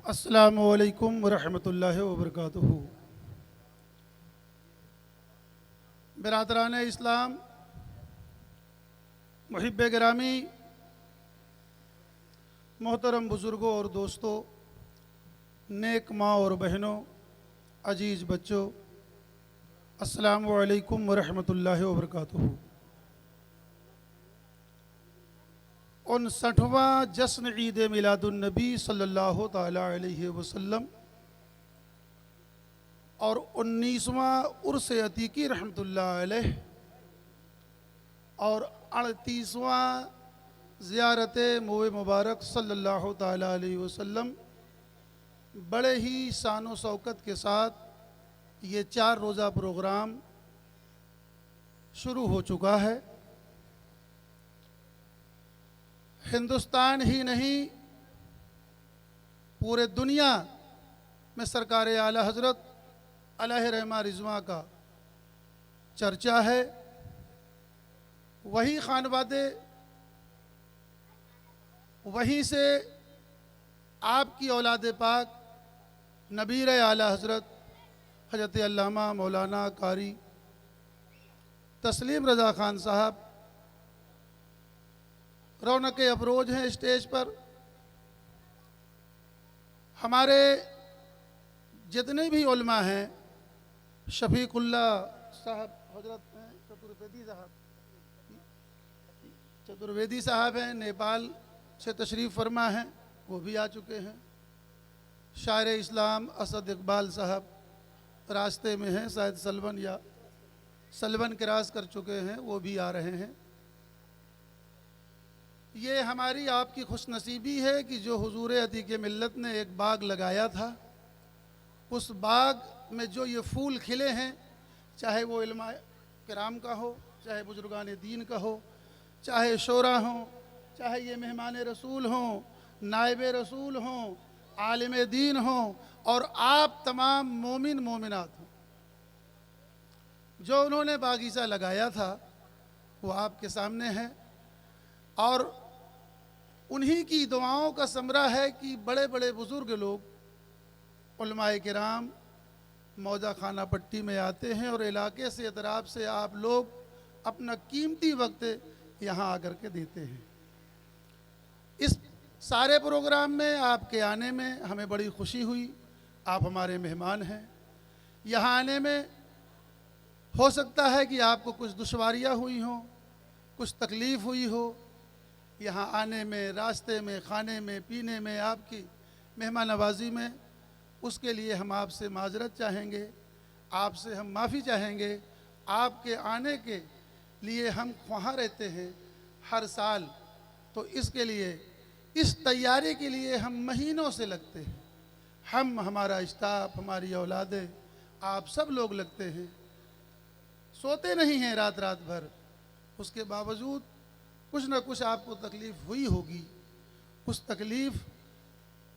अस्सलामु अलैकुम वरहमतुल्लाहि वबरकातुहू। बिरादरान इस्लाम, मुहिब्बे गिरामी, मोहतरम बुज़ुर्गों और दोस्तों, नेक माँ और बहनों, अजीज़ बच्चों, अस्सलामु अलैकुम वरहमतुल्लाहि वबरकातुहू। 59वां जश्न ईद मिलादुन्नबी सल्लल्लाहु ताला अलैहि वसल्लम और 19वां उर्स अतीकी रहमतुल्लाह अलैह और 38वां ज़ियारत मोए मुबारक सल्लल्लाहु ताला अलैहि वसल्लम बड़े ही शान व शौकत के साथ ये 4 रोज़ा प्रोग्राम शुरू हो चुका है। हिंदुस्तान ही नहीं, पूरे दुनिया में सरकार आला हज़रत अलैहि रहमा रिज़वा का चर्चा है। वही खानवादे, वहीं से आपकी औलाद पाक नबीर आला हज़रत हज़रत अल्लामा मौलाना कारी तस्लीम रज़ा ख़ान साहब रौनक अफरोज हैं स्टेज पर। हमारे जितने भी उलमा हैं, शफीकुल्ला साहब हजरत हैं, चतुर्वेदी साहब हैं, नेपाल से तशरीफ़ फरमा हैं, वो भी आ चुके हैं। शायर इस्लाम असद इकबाल साहब रास्ते में हैं, शायद सलवन क्रॉस कर चुके हैं, वो भी आ रहे हैं। ये हमारी आपकी खुशनसीबी है कि जो हुजूर अतीक मिल्लत ने एक बाग लगाया था, उस बाग में जो ये फूल खिले हैं, चाहे वो इल्मा किराम का हो, चाहे बुजुर्गान दीन का हो, चाहे शोरा हों, चाहे ये मेहमान रसूल हों, नायब रसूल हों, आलिम दीन हों, और आप तमाम मोमिन मोमिनात हों, जो उन्होंने बागीचा लगाया था वो आपके सामने है। और उन्हीं की दुआओं का समरा है कि बड़े बड़े बुज़ुर्ग लोग उलमाए किराम मौजा खाना पट्टी में आते हैं और इलाके से अतराफ़ से आप लोग अपना कीमती वक्त यहाँ आकर के देते हैं। इस सारे प्रोग्राम में आपके आने में हमें बड़ी खुशी हुई। आप हमारे मेहमान हैं। यहाँ आने में हो सकता है कि आपको कुछ दुश्वारियाँ हुई हों, कुछ तकलीफ़ हुई हो। यहाँ आने में, रास्ते में, खाने में, पीने में, आपकी मेहमान नवाजी में, उसके लिए हम आपसे माजरत चाहेंगे, आपसे हम माफ़ी चाहेंगे। आपके आने के लिए हम वहाँ रहते हैं हर साल, तो इसके लिए, इस तैयारी के लिए हम महीनों से लगते हैं। हम, हमारा स्टाफ, हमारी औलादें, आप सब लोग लगते हैं, सोते नहीं हैं रात रात भर। उसके बावजूद कुछ न कुछ आपको तकलीफ़ हुई होगी। उस तकलीफ़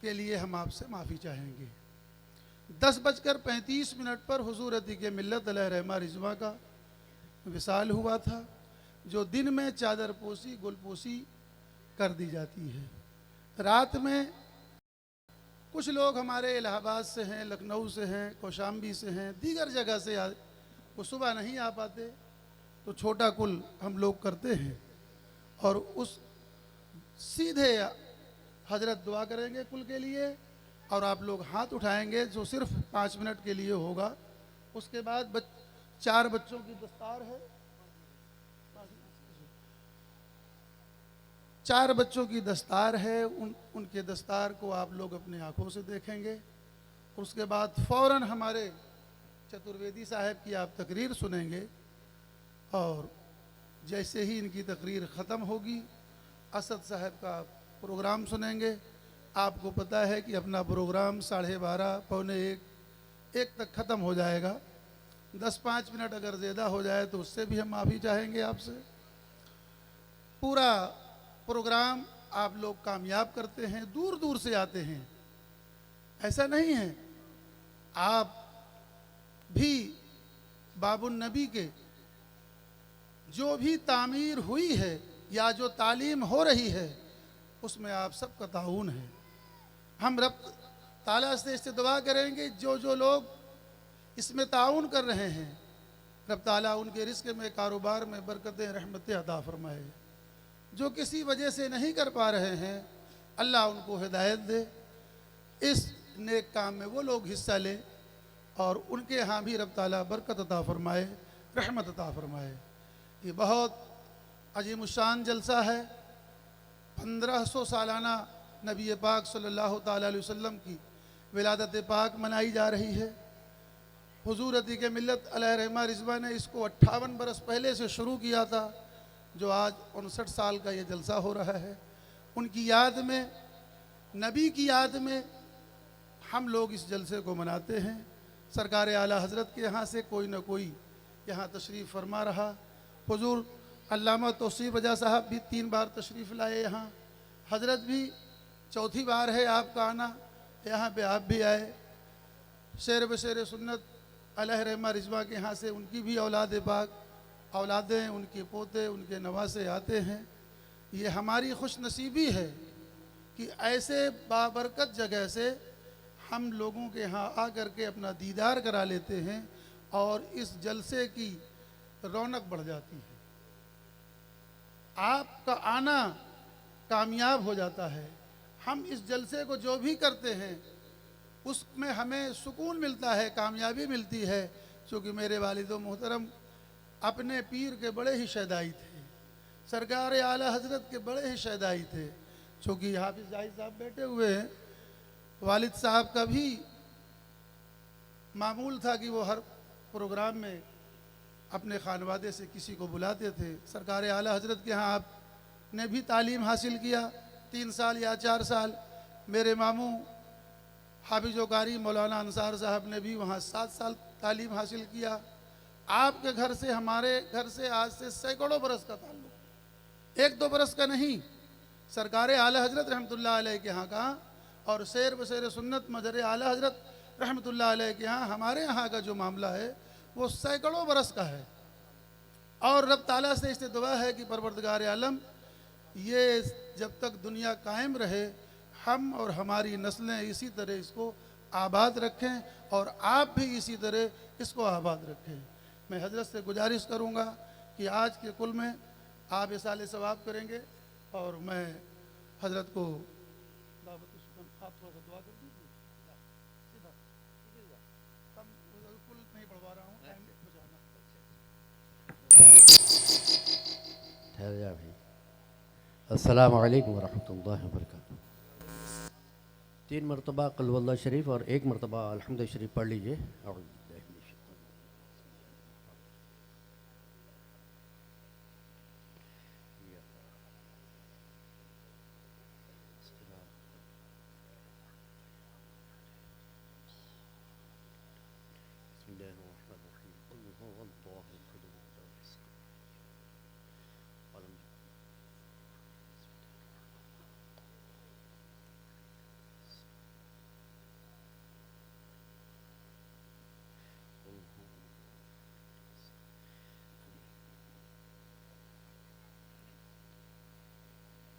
के लिए हम आपसे माफ़ी चाहेंगे। 10:35 पर हुजूर अतीक मिल्लत अलैहि रहमा रिज़वा का विसाल हुआ था, जो दिन में चादर पोशी गुलपोशी कर दी जाती है। रात में कुछ लोग हमारे इलाहाबाद से हैं, लखनऊ से हैं, कौशाम्बी से हैं, दीगर जगह से वो सुबह नहीं आ पाते, तो छोटा कुल हम लोग करते हैं और उस सीधे हजरत दुआ करेंगे कुल के लिए और आप लोग हाथ उठाएंगे, जो सिर्फ 5 मिनट के लिए होगा। उसके बाद 4 बच्चों की दस्तार है, 4 बच्चों की दस्तार है, उनके दस्तार को आप लोग अपनी आंखों से देखेंगे। उसके बाद फ़ौरन हमारे चतुर्वेदी साहब की आप तकरीर सुनेंगे और जैसे ही इनकी तकरीर ख़त्म होगी, असद साहब का प्रोग्राम सुनेंगे। आपको पता है कि अपना प्रोग्राम 12:30 पौने 1 तक ख़त्म हो जाएगा। 10-5 मिनट अगर ज़्यादा हो जाए तो उससे भी हम माफ़ी चाहेंगे आपसे। पूरा प्रोग्राम आप लोग कामयाब करते हैं, दूर दूर से आते हैं, ऐसा नहीं है। आप भी बाबुन नबी के जो भी तामीर हुई है या जो तालीम हो रही है, उसमें आप सबका ताउन है। हम ताला से इससे दुआ करेंगे जो जो लोग इसमें ताउन कर रहे हैं, रब ताला उनके रिस्क में, कारोबार में बरकतें, रहमतें अता फरमाए। जो किसी वजह से नहीं कर पा रहे हैं, अल्लाह उनको हिदायत दे, इस नेक काम में वो लोग हिस्सा लें और उनके यहाँ भी रब ताला बरकत अता फरमाए, रहमत अता फरमाए। ये बहुत अजीमुशान जलसा है। 1500 सालाना नबी पाक सल्लल्लाहु ताला अलैहि वसल्लम की विलादत पाक मनाई जा रही है। हुजूर अतीक मिल्लत अलैहि रहमा रिजवा ने इसको 58 बरस पहले से शुरू किया था, जो आज 59 साल का ये जलसा हो रहा है। उनकी याद में, नबी की याद में हम लोग इस जलसे को मनाते हैं। सरकार आला हज़रत के यहाँ से कोई न कोई यहाँ तशरीफ़ फरमा रहा। हुजूर अल्लामा तौसीफ़ रजा साहब भी 3 बार तशरीफ़ लाए यहाँ। हज़रत भी चौथी बार है आपका आना, यहाँ पे आप भी आए। शेर बशेर सुन्नत अलैहि रहमा रिजवा के यहाँ से उनकी भी औलाद पाक, औलादें, उनके पोते, उनके नवासे आते हैं। ये हमारी खुश नसीबी है कि ऐसे बाबरकत जगह से हम लोगों के यहाँ आकर के अपना दीदार करा लेते हैं और इस जलसे की रौनक बढ़ जाती है। आपका आना कामयाब हो जाता है। हम इस जलसे को जो भी करते हैं उसमें हमें सुकून मिलता है, कामयाबी मिलती है। क्योंकि मेरे वालिद मोहतरम अपने पीर के बड़े ही शहदाई थे, सरकार आला हज़रत के बड़े ही शहदाई थे। चूँकि हाफिज़ जाहिद साहब बैठे हुए हैं, वालिद साहब का भी मामूल था कि वो हर प्रोग्राम में अपने खानवादे से किसी को बुलाते थे। सरकार आला हज़रत के यहाँ आपने भी तालीम हासिल किया 3 साल या 4 साल। मेरे मामू हाफिज़ कारी मौलाना अंसार साहब ने भी वहाँ 7 साल तालीम हासिल किया। आपके घर से, हमारे घर से आज से सैकड़ों बरस का ताल्लुक़, 1-2 बरस का नहीं। सरकार आला हज़रत रहमतुल्लाह अलैह के यहाँ का और शेर बशेर सुन्नत मजर आला हज़रत रहमतुल्लाह अलैह के यहाँ, हमारे यहाँ का जो मामला है वो सैकड़ों बरस का है। और रब ताला से इससे दुआ है कि परवरदिगार आलम ये जब तक दुनिया कायम रहे, हम और हमारी नस्लें इसी तरह इसको आबाद रखें और आप भी इसी तरह इसको आबाद रखें। मैं हज़रत से गुजारिश करूँगा कि आज के कुल में आप इसाले सवाब करेंगे और मैं हज़रत को आप थोड़ा सा दुआ कर दीजिए। सीधा कम कुल नहीं पढ़वा रहा हूँ, टाइम बचाना। ठहर जा भाई। अस्सलामु अलैकुम वरहमतुल्लाहि वबरकातुहू। 3 मरतबा कुल वल्लाह शरीफ और 1 मरतबा अल्हम्दुलिल्लाह शरीफ पढ़ लीजिए।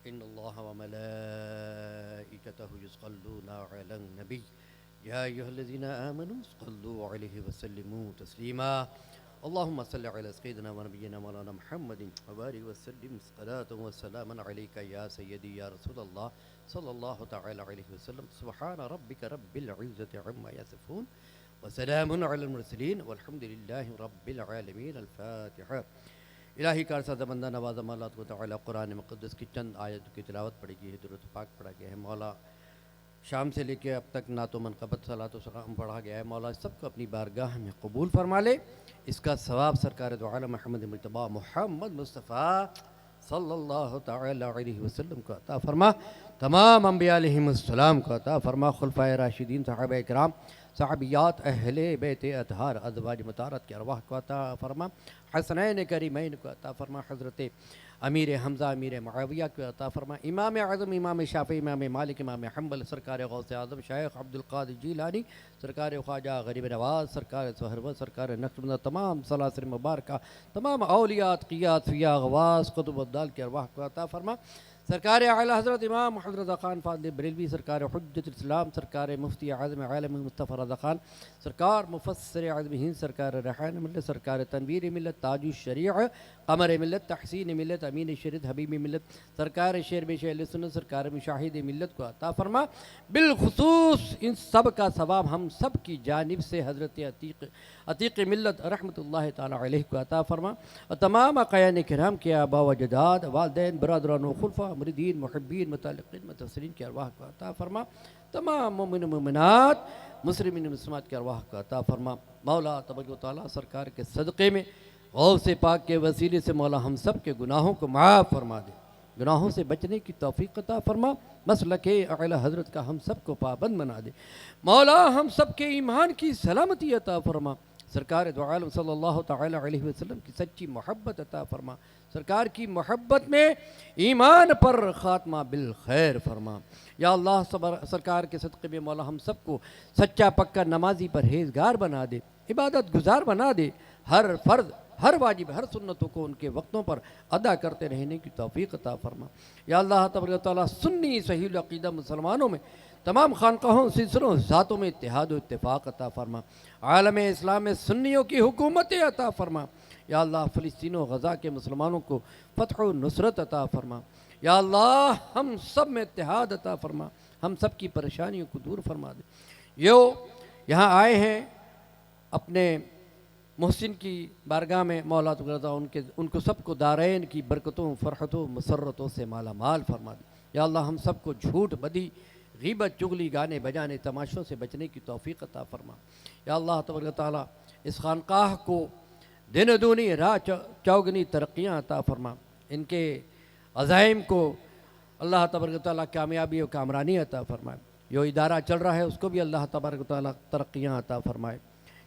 इन्नल्लाह व मलाइकतहु युसल्लूना अलन नबी या अय्युहल्लज़ीना आमनू सल्लु अलैहि व सल्लिमू तस्लीमा। अल्लाहुम्मा सल्लि अला सय्यिदिना व नबिय्यिना मौलाना मुहम्मदिन व बारिक व सल्लिम सलातन व सलामन अलैका या सय्यदी या रसूलल्लाह सल्लल्लाहु तआला अलैहि वसल्लम। सुब्हान रब्बिका रब्बिल इज़्ज़ति अम्मा यसिफून व सलामुन अलल मुरसलीन वल्हम्दुलिल्लाहि रब्बिल आलमीन। अल फातिहा। इलाही कारसाज़ बंदा नवाज़ मौला तआला कुरान मुक़द्दस की चंद आयतों की तिलावत पढ़ी गई है, दुरूद पाक पढ़ा गया है। मौला शाम से लेकर अब तक नातो मनक़बत सलातो सलाम पढ़ा गया है। मौला सबको अपनी बारगाह में कबूल फरमा ले। इसका सवाब सरकार दो आलम महमद मुज्तबा मोहम्मद मुस्तफ़ा सल्लल्लाहु तआला अलैहि वसल्लम को अता फरमा। तमाम अंबिया अलैहिमुस्सलाम को अता फरमा। खुलफ़ाए राशिदीन, सहाबा इकराम, सहाबियात, अहले बैत अतहार, अज़वाज मुताहरत के अरवाह को अता फरमा। हसनैन करीमैन को अता फरमा। हज़रत अमीर हमज़ा, अमीर मुआविया को अता फरमा। इमाम आज़म, इमाम शाफ़ी, इमाम मालिक, इमाम हम्बल, सरकार गौसे आज़म शेख अब्दुल क़ादिर जीलानी, सरकार ख्वाजा गरीब नवाज़, सरकार सुहरव, सरकार नक्शबंद, तमाम सलासिल मुबारक, तमाम औलिया, अतक़िया, अतफ़िया, गवास, क़ुतुब अब्दाल के अरवाह को अता फरमा। सरकार आला हज़रत इमाम मोहम्मद रज़ा ख़ान फ़ाज़िल बरेलवी, सरकार हुज्जतुल इस्लाम, सरकार मुफ्ती आज़म आलम मुस्तफ़ा रज़ा ख़ान, सरकार मुफ़स्सिर आज़म हिंद, सरकार रहान मिल्लत, सरकार तनवीर मिल्लत, ताजुश शरीअह, क़मर मिल्लत, तहसीन मिल्लत, अमीन शरीत, हबीब मिल्लत, सरकार शेर में शेर सुन्नत, सरकार मुशाहिद मिल्लत को अता फरमा। बिलखुसूस इन सब का सवाब हम सब की जानिब से हज़रत अतीक़ मिल्लत रहमतुल्लाहि ताला अलैह को अता फरमा। और तमाम आक़ायान किराम के आबा व अजदाद, वालिदैन, बरादरान व खुलफ़ा, मुरीदीन, मुहिब्बीन, मुतअल्लिक़ीन, मुतवस्सिलीन की अरवाह को अता फरमा। तमाम मोमिन मोमिनात, मुस्लिमीन मुस्लिमात की अरवाह को अता फरमा। मौला तबारक व तआला सरकार के सदक़े में गौसे पाक के वसीले से मौला हम सब के गुनाहों को माफ़ फरमा दे, गुनाहों से बचने की तौफ़ीक़ अता फरमा। मसलके आला हज़रत का हम सब को पाबंद बना दे मौला, हम सब के ईमान की सलामती अता फरमा। सरकार दो आलम सल्लल्लाहु तआला अलैहि वसल्लम की सच्ची मोहब्बत अता फरमा। सरकार की मोहब्बत में ईमान पर ख़ात्मा बिल खैर फरमा। या अल्लाह सरकार के सदक़े में मौला हम सबको सच्चा पक्का नमाजी परहेज़गार बना दे, इबादत गुजार बना दे। हर फ़र्ज़, हर वाजिब, हर सुन्नतों को उनके वक्तों पर अदा करते रहने की तौफ़ीक़ अता फरमा। या अल्लाह तबारक व तआला सुन्नी सही अक़ीदा मुसलमानों में तमाम खानकाहों सिलसिलों ज़ातों में इत्तेहाद व इत्तेफ़ाक़ अता फरमा। आलम इस्लाम में सुन्नियों की हुकूमत अता फरमा। या अल्लाह फ़लस्तीन व गज़ा के मुसलमानों को फ़तह व नुसरत अता फरमा। या अल्लाह हम सब में इत्तेहाद अता फरमा, हम सब की परेशानियों को दूर फरमा दे। यो यहाँ आए हैं अपने मोहसिन की बारगाह में, मौला तबारक उनको सबको दारैन की बरकतों, फ़रहतों, मसरतों से माला माल फरमा दे। या अल्लाह हम सबको झूठ, बदी, ग़ीबत, चुगली, गाने बजाने, तमाशों से बचने की तौफ़ीक़ अता फरमा। या अल्लाह तबारक तआला इस खानकाह को दिन दूनी रात चौगनी तरक्कियाँ अता फरमा। इनके अज़ाइम को अल्लाह तबारक तआला कामयाबी और कामरानी अता फरमाए। जो इदारा चल रहा है उसको भी अल्लाह तबारक तआला तरक्कियाँ अता फरमाए।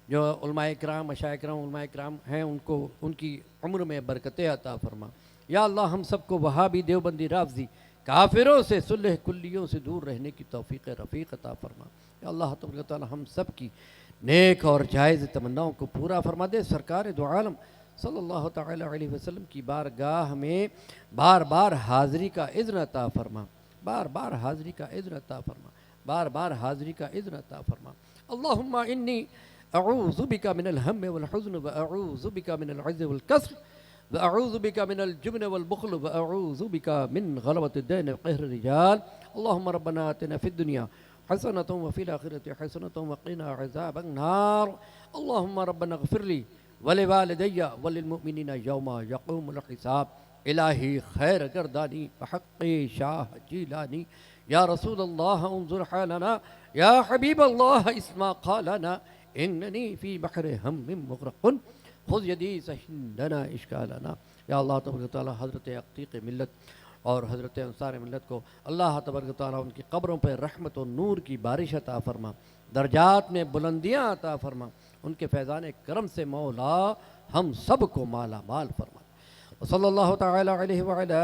जो उलमाए किराम, मशाइख़ किराम, उलमाए किराम हैं उनको उनकी उम्र में बरकतें अता फरमा। या अल्लाह हम सबको वहाबी, देवबंदी, राफ़ज़ी, काफिरों से, सुलह कुल्लियों से दूर रहने की तौफ़ीक़ रफ़ीक़ अता फरमा। या अल्लाह तबारक तआला हम सब की नेक और जायज़ तमन्नाओं को पूरा फरमा दे। सरकार दो आलम सल्लल्लाहु तआला अलैहि वसल्लम की बारगाह में बार बार हाज़िरी का इज़्न अता फरमा, बार बार हाज़िरी का इज़्न अता फरमा, बार बार हाज़िरी का इज़्न अता फरमा। अल्लाहुम्मा इन्नी अऊज़ु बिका मिनल हम्म वल हुज़्न व अऊज़ु बिका मिनल अज्ज़ वल कसर व अऊज़ु बिका मिनल जुब्न वल बुख़्ल व अऊज़ु बिका मिन ग़लबतिद दैन व क़हरि रिजाल। अल्लाहुम्मा रब्बना आतिना फ़िद दुनिया हसनतन व फ़िल आख़िरति हसनतन व क़िना अज़ाबन नार। अल्लाहुम्मा रब्बना इग़फ़िर ली व लिवालिदैया व लिलमुमिनीना यौमा यक़ूमुल हिसाब। इलाही खैर गर्दानी बहक़्क़ि शाह जीलानी। या रसूल अल्लाह उन्ज़ुर हालना, या हबीब अल्लाह इस्मा क़ालना, इन्ननी फ़ी बहरि हम्मिन मुग़रक़ुन ख़ुज़ यदी सहिंदना इश्कालना। या अल्लाह तबारक तआला हज़रत अतीक़ मिल्लत और हज़रत अंसार मिल्लत को अल्लाह तबारक तआला उनकी क़ब्रों पर रहमत और नूर की बारिश अता फ़रमा, दर्जात में बुलंदियाँ अता फ़रमा। उनके फैज़ान करम से मौला हम सब को माला माल फरमा। सल्लल्लाहु तआला अलैहि व अला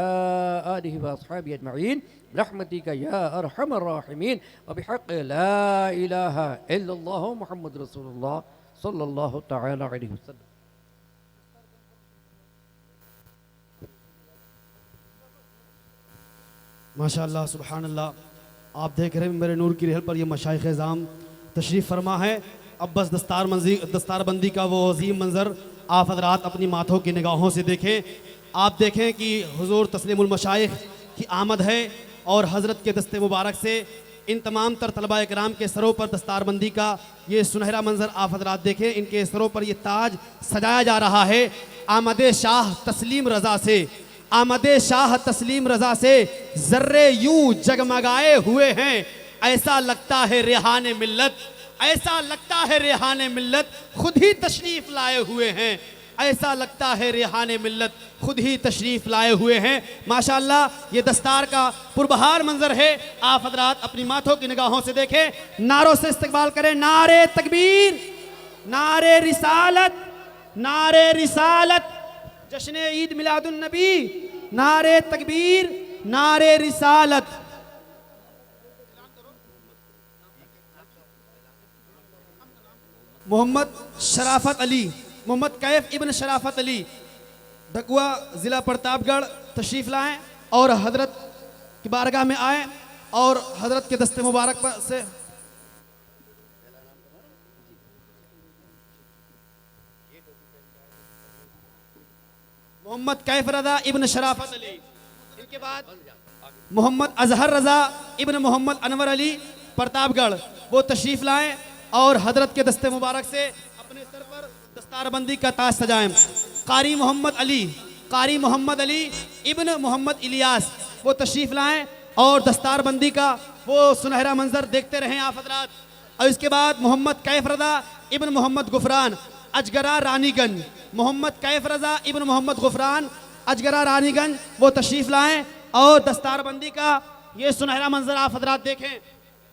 आलिहि व अस्हाबिहि अजमईन रहमतिका या अरहमर राहिमीन व बिहक़्क़ि ला इलाहा इल्लल्लाह मुहम्मद रसूलुल्लाह सल्लल्लाहु तआला अलैहि वसल्लम। माशाअल्लाह सुबहानल्लाह। आप देख रहे हैं मेरे नूर की रहल पर ये मशाइख़ एज़ाम तशरीफ़ फरमा है। अब बस दस्तारबंदी का वो अज़ीम मंज़र आप हज़रात अपनी माथों की निगाहों से देखें। आप देखें कि हुज़ूर तस्लीमुल मशाइख़ की आमद है और हज़रत के दस्ते मुबारक से इन तमाम तर तलबा इकराम के सरों पर दस्तारबंदी का ये सुनहरा मंज़र आप हज़रात देखें। इनके सरों पर ये ताज सजाया जा रहा है। आमद शाह तस्लीम रज़ा से, आमद शाह तस्लीम रज़ा से ज़र्रे यूं जगमगाए हुए हैं। ऐसा लगता है रेहान मिल्लत, ऐसा लगता है रेहान मिल्लत खुद ही तशरीफ़ लाए हुए हैं। ऐसा लगता है रेहान मिल्लत खुद ही तशरीफ़ लाए हुए हैं। माशाअल्लाह ये दस्तार का पुरबहार मंजर है। आप हज़रात अपनी माथों की निगाहों से देखें, नारों से इस्तकबाल करें। नारे तकबीर, नारे रिसालत, नारे रिसालत, जश्न ईद मिलादुन नबी, नारे तकबीर, नारे रिसालत। मोहम्मद शराफत अली, मोहम्मद कैफ इब्न शराफत अली ढकुआ ज़िला प्रतापगढ़ तशरीफ़ लाएँ और हज़रत की बारगाह में आए और हजरत के दस्ते मुबारक पर से मोहम्मद कैफ रजा इब्न शराफत अली, इनके बाद मोहम्मद अजहर रजा इब्न मोहम्मद अनवर अली प्रतापगढ़, वो तशरीफ लाएं और हजरत के दस्ते मुबारक से अपने सर पर दस्तारबंदी का ताज सजाएं। कारी मोहम्मद अली इब्न मोहम्मद इलियास, वो तशरीफ लाएं और दस्तारबंदी का वो सुनहरा मंजर देखते रहें आप हजरात। और इसके बाद मोहम्मद कैफ रजा इब्न मोहम्मद गुफरान अजगरा रानीगंज, मोहम्मद कैफ रजा इब्न मोहम्मद गुफरान अजगरा रानीगंज, वो तशरीफ लाएं और दस्तारबंदी का ये सुनहरा मंजर आप हजरात देखें।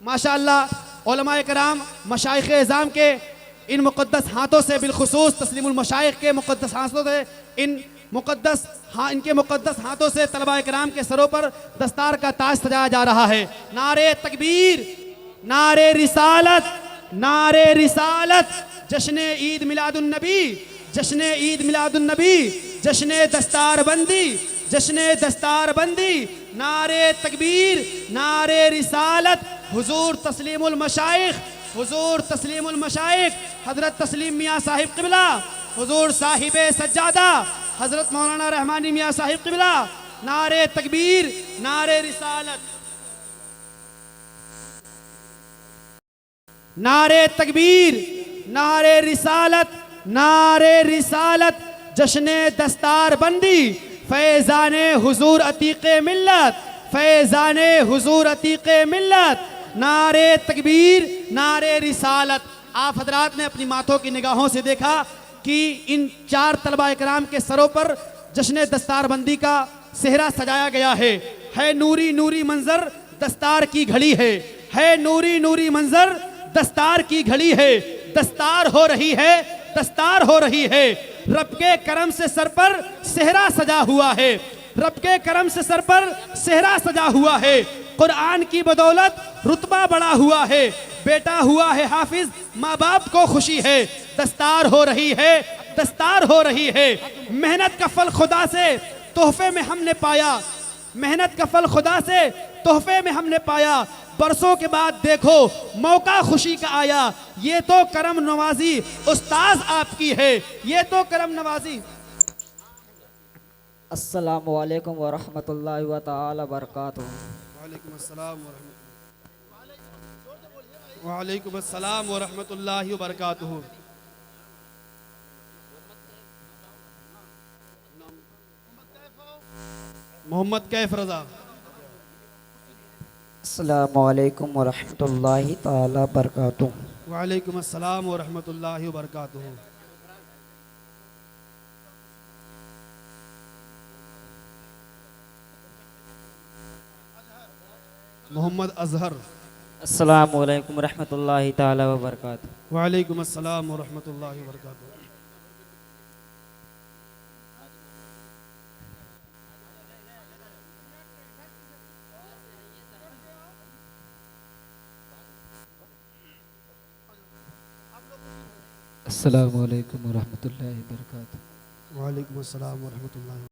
माशाअल्लाह उलमाए कराम मशाइख एज़ाम के इन मुक़द्दस हाथों से, बिलखुसूस तस्लीमुल मशाइख के मुक़द्दस हाथों से, इनके मुक़द्दस हाथों से तलबा कराम के सरों पर दस्तार का ताज सजाया जा रहा है। नारे तकबीर, नारे रिसालत, नारे रिसालत, जश्न ईद मिलादुन नबी, जश्न ईद मिलादुन नबी, जश्न दस्तारबंदी, जश्न दस्तारबंदी, नारे तकबीर, नारे रिसालत, हुजूर तस्लीमुल मशाइख, हुजूर तस्लीमुल मशाइख हजरत तस्लीम मियाँ साहिब क़िबला, हुजूर साहिब सज्जादा हजरत मौलाना रहमानी मियाँ साहिब क़िबला, नारे तकबीर, नारे रिसालत, नारे तकबीर, नारे रिसालत, नारे रिसालत, जश्न दस्तारबंदी, फैज़ाने हुजूर अतीक़े मिल्लत, फैज़ाने हुजूर अतीक़े मिल्लत, नारे तकबीर, नारे रिसालत। आप हजरात ने अपनी माथों की निगाहों से देखा कि इन चार तलबा इकराम के सरों पर जश्न दस्तारबंदी का सेहरा सजाया गया है नूरी नूरी मंजर दस्तार की घड़ी है नूरी नूरी मंजर दस्तार की घड़ी है, दस्तार हो रही है, दस्तार हो रही है, रब के करम से सर पर सेहरा सजा हुआ है, रब के करम से सर पर सेहरा सजा हुआ है, कुरान की बदौलत रुतबा बढ़ा हुआ है, बेटा हुआ है हाफिज, माँ बाप को खुशी है, दस्तार हो रही है, दस्तार हो रही है, मेहनत का फल खुदा से तोहफे में हमने पाया, मेहनत का फल खुदा से तोहफे में हमने पाया, बरसों के बाद देखो मौका खुशी का आया, ये तो करम नवाजी उस्ताज आपकी है, ये तो करम नवाजी। अस्सलामु अलैकुम व रहमतुल्लाहि व तआला बरकातुहू। वालेकुम अस्सलाम व रहमतुल्लाहि व बरकातुहू। मोहम्मद कैफ रजा। अस्सलामु अलैकुम व रहमतुल्लाहि तआला बरकातुहू। वालेकुम अस्सलाम व रहमतुल्लाहि व बरकातुहू। मोहम्मद अजहर। अस्सलामु अलैकुम व रहमतुल्लाहि तआला व बरकातुहू। वालेकुम अस्सलाम व रहमतुल्लाहि व बरकातुहू। अस्सलामु अलैकुम व रहमतुल्लाहि व बरकातुहू। वालेकुम अस्सलाम व रहमतुल्लाहि